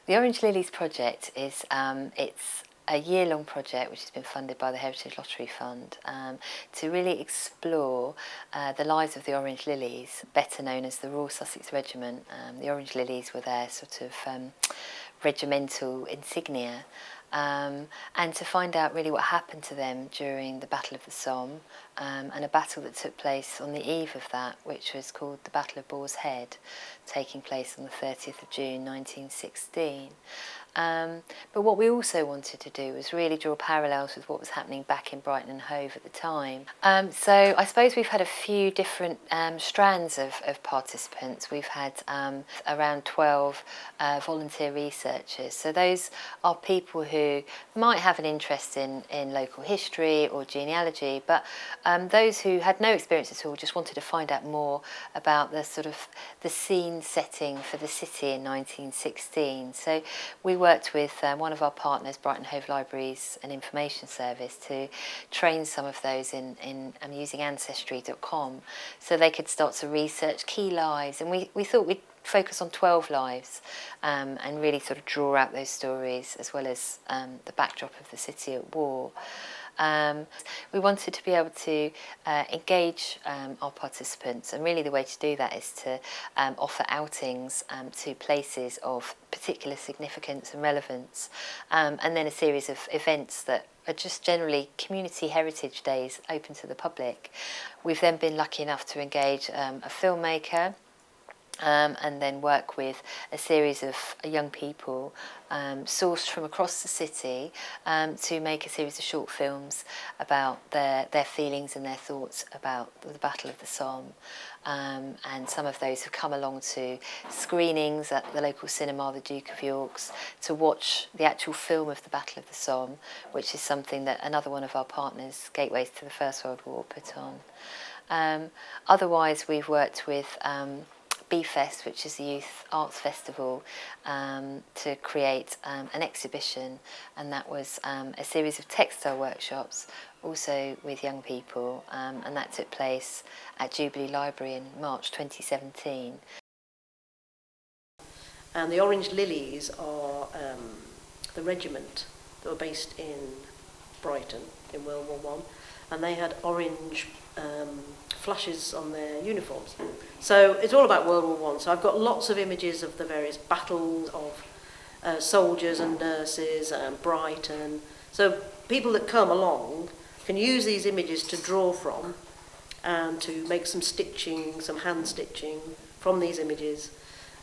The Orange Lilies project is it's a year-long project which has been funded by the Heritage Lottery Fund to really explore the lives of the Orange Lilies, better known as the Royal Sussex Regiment. The Orange Lilies were their sort of regimental insignia. And to find out really what happened to them during the Battle of the Somme, and a battle that took place on the eve of that, which was called the Battle of Boar's Head, taking place on the 30th of June 1916. But what we also wanted to do was really draw parallels with what was happening back in Brighton and Hove at the time. So I suppose we've had a few different strands of participants. We've had around 12 volunteer researchers. So those are people who might have an interest in local history or genealogy, but those who had no experience at all just wanted to find out more about the sort of the scene setting for the city in 1916. So we worked with one of our partners, Brighton Hove Libraries and Information Service, to train some of those in using Ancestry.com so they could start to research key lives. And we thought we'd focus on 12 lives and really sort of draw out those stories as well as the backdrop of the city at war. We wanted to be able to engage our participants, and really the way to do that is to offer outings to places of particular significance and relevance, and then a series of events that are just generally community heritage days open to the public. We've then been lucky enough to engage a filmmaker, and then work with a series of young people sourced from across the city to make a series of short films about their feelings and their thoughts about the Battle of the Somme. And some of those have come along to screenings at the local cinema, the Duke of York's, to watch the actual film of the Battle of the Somme, which is something that another one of our partners, Gateways to the First World War, put on. Otherwise, we've worked with B-Fest, which is the Youth Arts Festival, to create an exhibition, and that was a series of textile workshops, also with young people, and that took place at Jubilee Library in March 2017. And the Orange Lilies are the regiment that were based in Brighton in World War One, and they had orange flashes on their uniforms. So it's all about World War One. So I've got lots of images of the various battles of soldiers and nurses and Brighton. So people that come along can use these images to draw from and to make some stitching, some hand stitching from these images.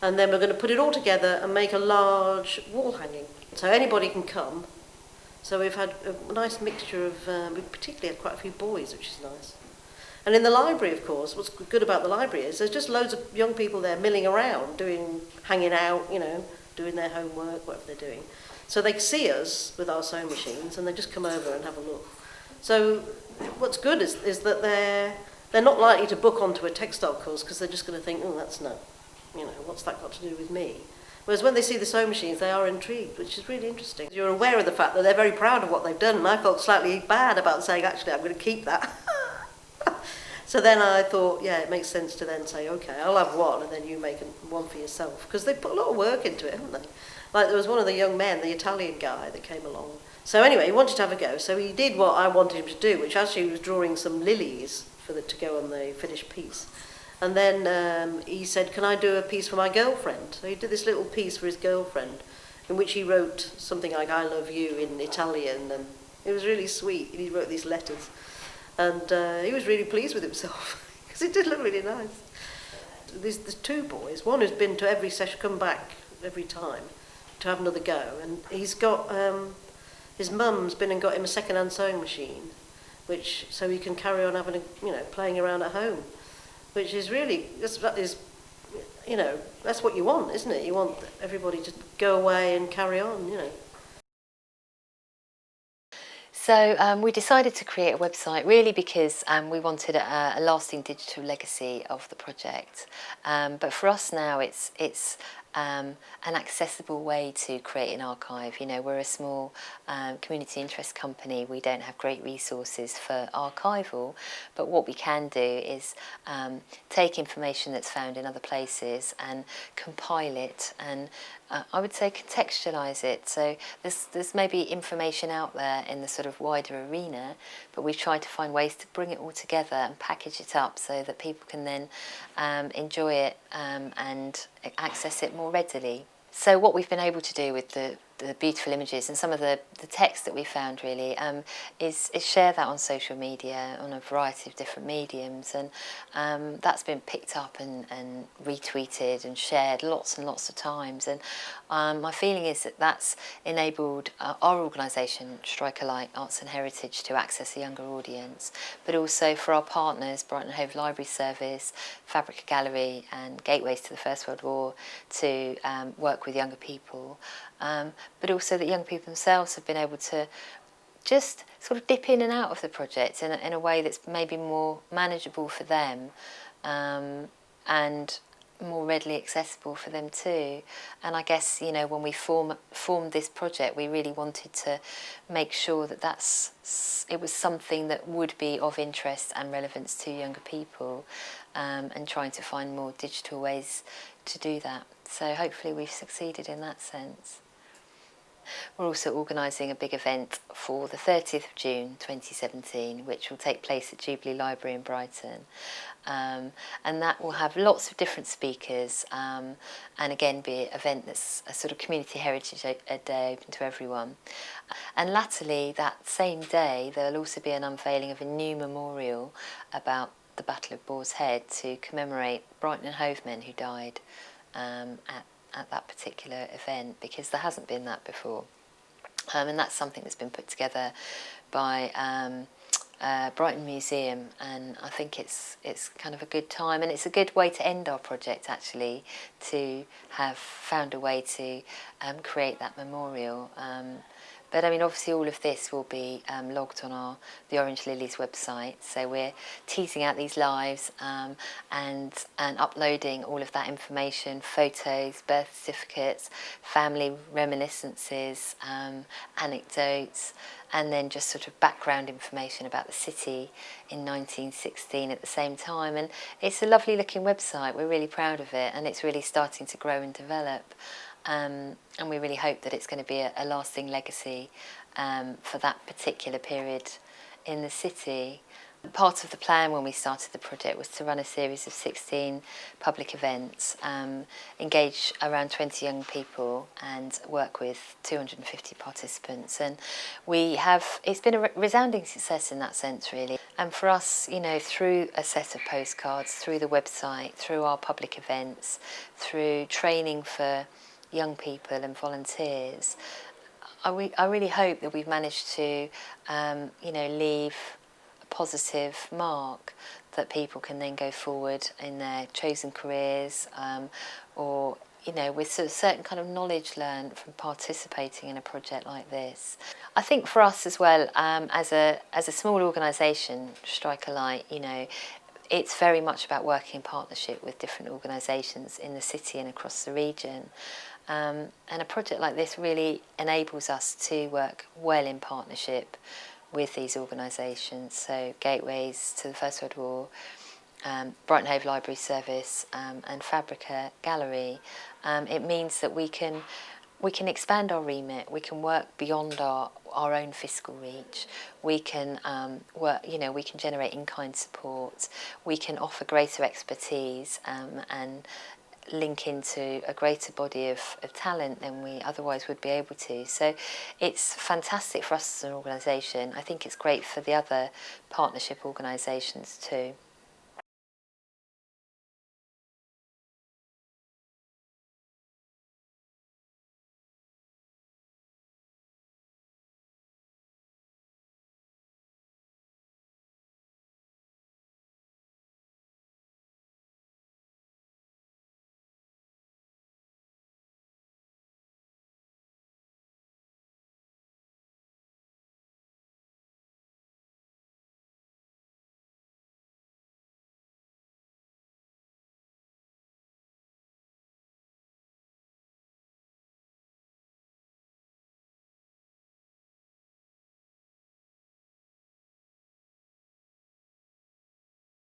And then we're going to put it all together and make a large wall hanging. So anybody can come. So we've had a nice mixture of, we particularly had quite a few boys, which is nice. And in the library, of course, what's good about the library is there's just loads of young people there milling around, hanging out, doing their homework, whatever they're doing. So they see us with our sewing machines and they just come over and have a look. So what's good is that they're not likely to book onto a textile course because they're just going to think, oh, that's no, what's that got to do with me? Whereas when they see the sewing machines, they are intrigued, which is really interesting. You're aware of the fact that they're very proud of what they've done, and I felt slightly bad about saying, actually, I'm going to keep that. So then I thought, yeah, it makes sense to then say, okay, I'll have one, and then you make one for yourself. Because they put a lot of work into it, haven't they? Like there was one of the young men, the Italian guy that came along. So anyway, he wanted to have a go. So he did what I wanted him to do, which actually was drawing some lilies to go on the finished piece. And then he said, can I do a piece for my girlfriend? So he did this little piece for his girlfriend, in which he wrote something like, I love you in Italian. And it was really sweet. He wrote these letters. And he was really pleased with himself, because it did look really nice. There's two boys, one who's been to every session, come back every time to have another go. And he's got, his mum's been and got him a second-hand sewing machine, so he can carry on having, playing around at home. Which is really, that's what you want, isn't it? You want everybody to go away and carry on, So we decided to create a website really because we wanted a lasting digital legacy of the project. But for us now, it's an accessible way to create an archive. You know, we're a small community interest company. We don't have great resources for archival, but what we can do is take information that's found in other places and compile it, and I would say contextualise it. So there's maybe information out there in the sort of wider arena, but we've tried to find ways to bring it all together and package it up so that people can then enjoy it and access it more readily. So what we've been able to do with the beautiful images and some of the text that we found really is share that on social media on a variety of different mediums, and that's been picked up and retweeted and shared lots and lots of times, and my feeling is that that's enabled our organisation Strike a Light Arts and Heritage to access a younger audience, but also for our partners Brighton and Hove Library Service, Fabrica Gallery and Gateways to the First World War to work with younger people, but also that young people themselves have been able to just sort of dip in and out of the project in a way that's maybe more manageable for them, and more readily accessible for them too. And I guess, you know, when we formed this project, we really wanted to make sure that it was something that would be of interest and relevance to younger people, and trying to find more digital ways to do that. So hopefully we've succeeded in that sense. We're also organising a big event for the 30th of June 2017, which will take place at Jubilee Library in Brighton. And that will have lots of different speakers, and again be an event that's a sort of community heritage a day open to everyone. And latterly, that same day, there'll also be an unveiling of a new memorial about the Battle of Boar's Head to commemorate Brighton and Hove men who died at that particular event, because there hasn't been that before. And that's something that's been put together by Brighton Museum, and I think it's kind of a good time, and it's a good way to end our project actually, to have found a way to create that memorial. But I mean, obviously all of this will be logged on the Orange Lilies website. So we're teasing out these lives and uploading all of that information, photos, birth certificates, family reminiscences, anecdotes, and then just sort of background information about the city in 1916 at the same time. And it's a lovely looking website. We're really proud of it, and it's really starting to grow and develop. And we really hope that it's going to be a lasting legacy for that particular period in the city. Part of the plan when we started the project was to run a series of 16 public events, engage around 20 young people and work with 250 participants. And it's been a resounding success in that sense really. And for us, you know, through a set of postcards, through the website, through our public events, through training for young people and volunteers, I really hope that we've managed to, leave a positive mark that people can then go forward in their chosen careers, or, you know, with a certain kind of knowledge learned from participating in a project like this. I think for us as well, as a small organisation, Strike a Light, you know, it's very much about working in partnership with different organisations in the city and across the region. And a project like this really enables us to work well in partnership with these organisations. So Gateways to the First World War, Brighton Hove Library Service, and Fabrica Gallery. It means that we can expand our remit. We can work beyond our own fiscal reach. We can we can generate in-kind support. We can offer greater expertise and link into a greater body of talent than we otherwise would be able to. So it's fantastic for us as an organisation. I think it's great for the other partnership organisations too.